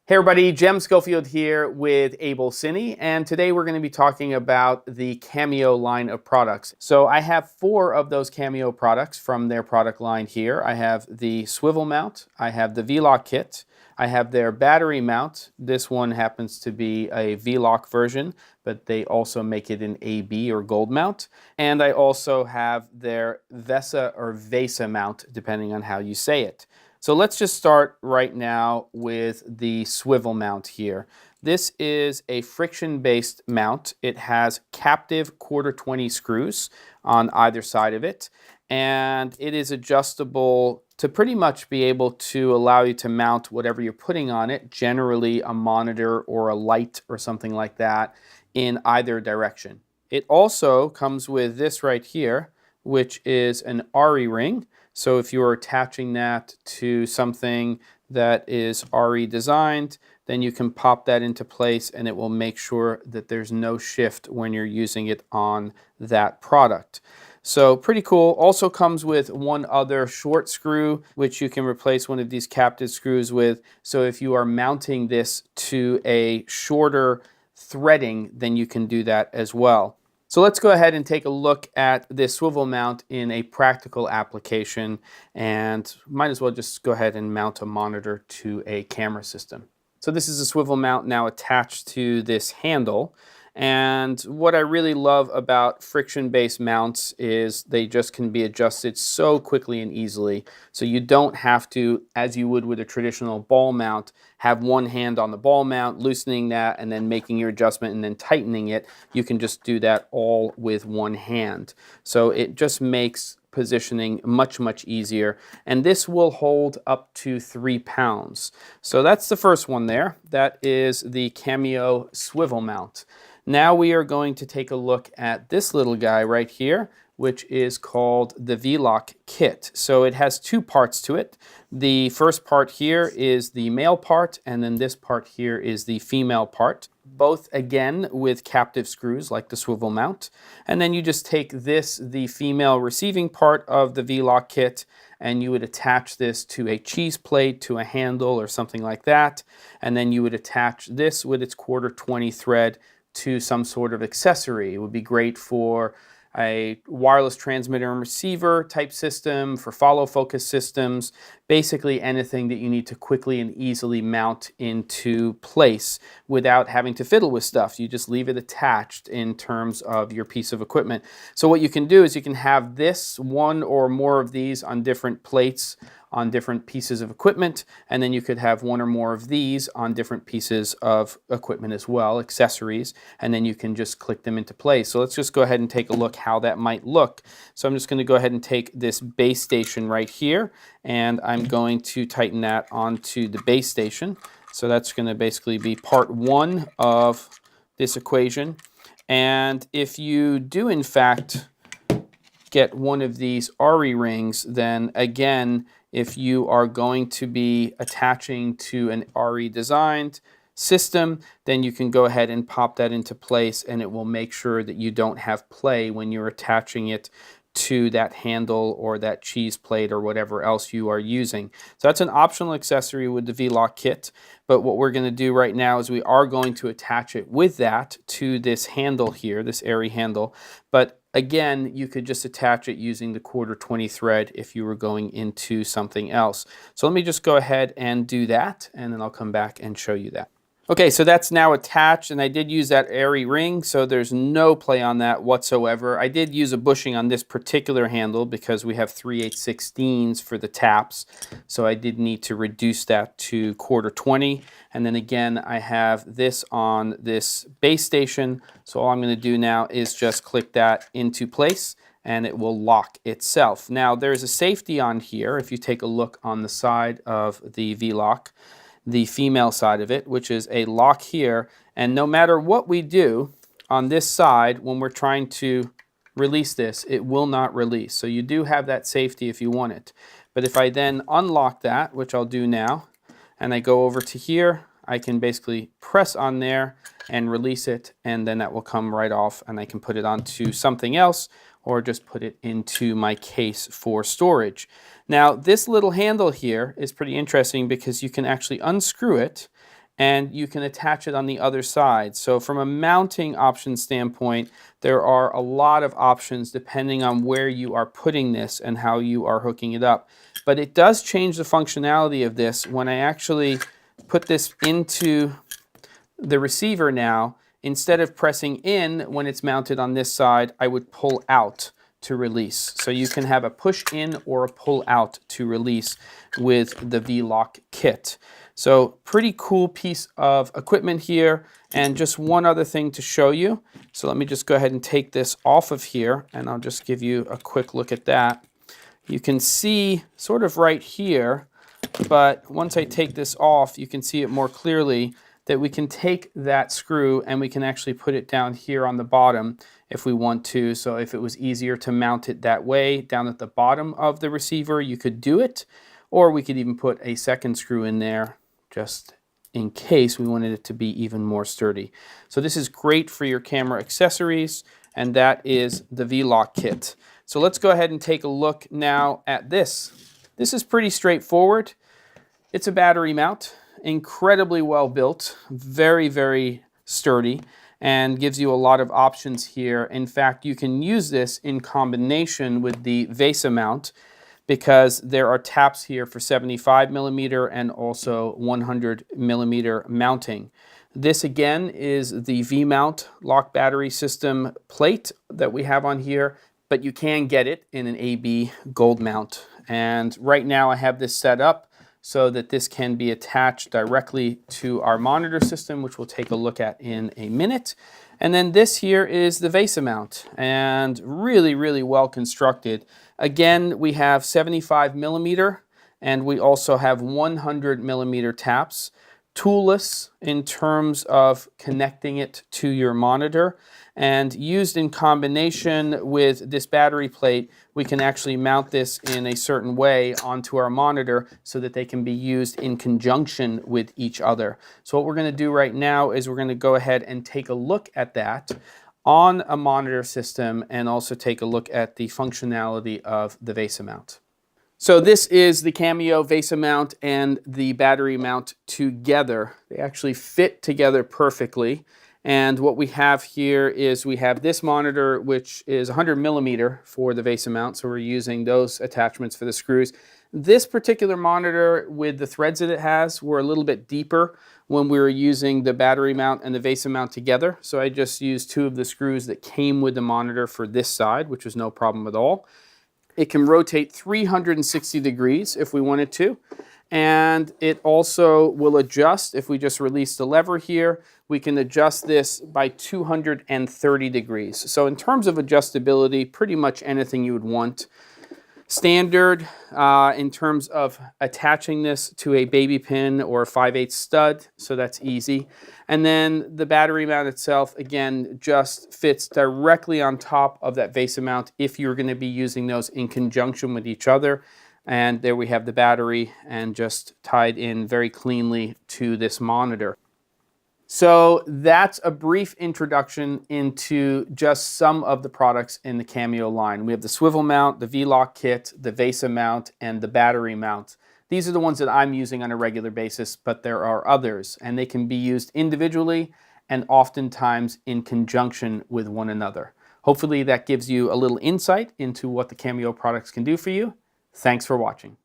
Hey everybody, Jem Schofield here with AbelCine, and today we're going to be talking about the Cameo line of products. So I have 4 of those Cameo products from their product line here. I have the Swivel Mount, I have the V-Lock kit, I have their battery mount. This one happens to be a V-Lock version, but they also make it in AB or gold mount. And I also have their VESA or VESA mount, depending on how you say it. So let's just start right now with the swivel mount here. This is a friction-based mount. It has captive 1/4-20 screws on either side of it, and it is adjustable to pretty much be able to allow you to mount whatever you're putting on it, generally a monitor or a light or something like that, in either direction. It also comes with this right here, which is an RE ring. So if you're attaching that to something that is RE designed, then you can pop that into place and it will make sure that there's no shift when you're using it on that product. So pretty cool. Also comes with one other short screw, which you can replace one of these captive screws with. So if you are mounting this to a shorter threading, then you can do that as well. So let's go ahead and take a look at this swivel mount in a practical application, and might as well just go ahead and mount a monitor to a camera system. So this is a swivel mount now attached to this handle, and what I really love about friction-based mounts is they just can be adjusted so quickly and easily. So you don't have to, as you would with a traditional ball mount, have one hand on the ball mount, loosening that, and then making your adjustment and then tightening it. You can just do that all with one hand. So it just makes positioning much easier, and this will hold up to 3 pounds. So that's the first one there. That is the Cameo swivel mount. Now we are going to take a look at this little guy right here, which is called the V-Lock kit. So it has 2 parts to it. The first part here is the male part, and then this part here is the female part. Both again with captive screws like the swivel mount. And then you just take this, the female receiving part of the V-Lock kit, and you would attach this to a cheese plate, to a handle or something like that. And then you would attach this with its 1/4-20 thread to some sort of accessory. It would be great for a wireless transmitter and receiver type system, for follow focus systems, basically anything that you need to quickly and easily mount into place without having to fiddle with stuff. You just leave it attached in terms of your piece of equipment. So what you can do is you can have this, one or more of these on different plates on different pieces of equipment, and then you could have one or more of these on different pieces of equipment as well, accessories, and then you can just click them into place. So let's just go ahead and take a look how that might look. So I'm just going to go ahead and take this base station right here, and I'm going to tighten that onto the base station. So that's going to basically be part 1 of this equation. And if you do in fact get one of these RE rings, then again, if you are going to be attaching to an RE designed system, then you can go ahead and pop that into place, and it will make sure that you don't have play when you're attaching it to that handle or that cheese plate or whatever else you are using. So that's an optional accessory with the V-Lock kit, but what we're going to do right now is we are going to attach it with that to this handle here, this airy handle. But again, you could just attach it using the 1/4-20 thread if you were going into something else. So let me just go ahead and do that, and then I'll come back and show you that. Okay, so that's now attached, and I did use that airy ring, so there's no play on that whatsoever. I did use a bushing on this particular handle because we have 3/8/16s for the taps, so I did need to reduce that to 1/4-20. And then again, I have this on this base station, so all I'm going to do now is just click that into place, and it will lock itself. Now, there's a safety on here, if you take a look on the side of the V-Lock, the female side of it, which is a lock here, and no matter what we do on this side, when we're trying to release this, it will not release. So you do have that safety if you want it. But if I then unlock that, which I'll do now, and I go over to here, I can basically press on there and release it, and then that will come right off, and I can put it onto something else or just put it into my case for storage. Now, this little handle here is pretty interesting because you can actually unscrew it and you can attach it on the other side. So from a mounting option standpoint, there are a lot of options depending on where you are putting this and how you are hooking it up. But it does change the functionality of this when I actually put this into the receiver now. Instead of pressing in when it's mounted on this side, I would pull out to release. So you can have a push in or a pull out to release with the V-Lock kit. So pretty cool piece of equipment here. And just one other thing to show you. So let me just go ahead and take this off of here, and I'll just give you a quick look at that. You can see sort of right here, but once I take this off, you can see it more clearly that we can take that screw and we can actually put it down here on the bottom if we want to. So if it was easier to mount it that way down at the bottom of the receiver, you could do it, or we could even put a second screw in there just in case we wanted it to be even more sturdy. So this is great for your camera accessories, and that is the V-Lock kit. So let's go ahead and take a look now at this. This is pretty straightforward. It's a battery mount, incredibly well built, very, very sturdy, and gives you a lot of options here. In fact, you can use this in combination with the VESA mount because there are taps here for 75mm and also 100mm mounting. This again is the V-mount lock battery system plate that we have on here, but you can get it in an AB gold mount. And right now I have this set up so that this can be attached directly to our monitor system, which we'll take a look at in a minute. And then this here is the VESA mount, and really, really well constructed. Again, we have 75mm, and we also have 100mm taps. Toolless in terms of connecting it to your monitor, and used in combination with this battery plate, we can actually mount this in a certain way onto our monitor so that they can be used in conjunction with each other. So what we're going to do right now is we're going to go ahead and take a look at that on a monitor system and also take a look at the functionality of the VESA mount. So this is the Cameo VESA mount and the battery mount together. They actually fit together perfectly. And what we have here is we have this monitor, which is 100mm for the VESA mount. So we're using those attachments for the screws. This particular monitor, with the threads that it has, were a little bit deeper when we were using the battery mount and the VESA mount together. So I just used two of the screws that came with the monitor for this side, which was no problem at all. It can rotate 360 degrees if we wanted to, and it also will adjust. If we just release the lever here, we can adjust this by 230 degrees. So in terms of adjustability, pretty much anything you would want. Standard in terms of attaching this to a baby pin or a 5/8 stud, so that's easy. And then the battery mount itself, again, just fits directly on top of that VESA mount if you're going to be using those in conjunction with each other. And there we have the battery, and just tied in very cleanly to this monitor. So that's a brief introduction into just some of the products in the Cameo line. We have the swivel mount, the V-Lock kit, the VESA mount, and the battery mount. These are the ones that I'm using on a regular basis, but there are others, and they can be used individually and oftentimes in conjunction with one another. Hopefully that gives you a little insight into what the Cameo products can do for you. Thanks for watching.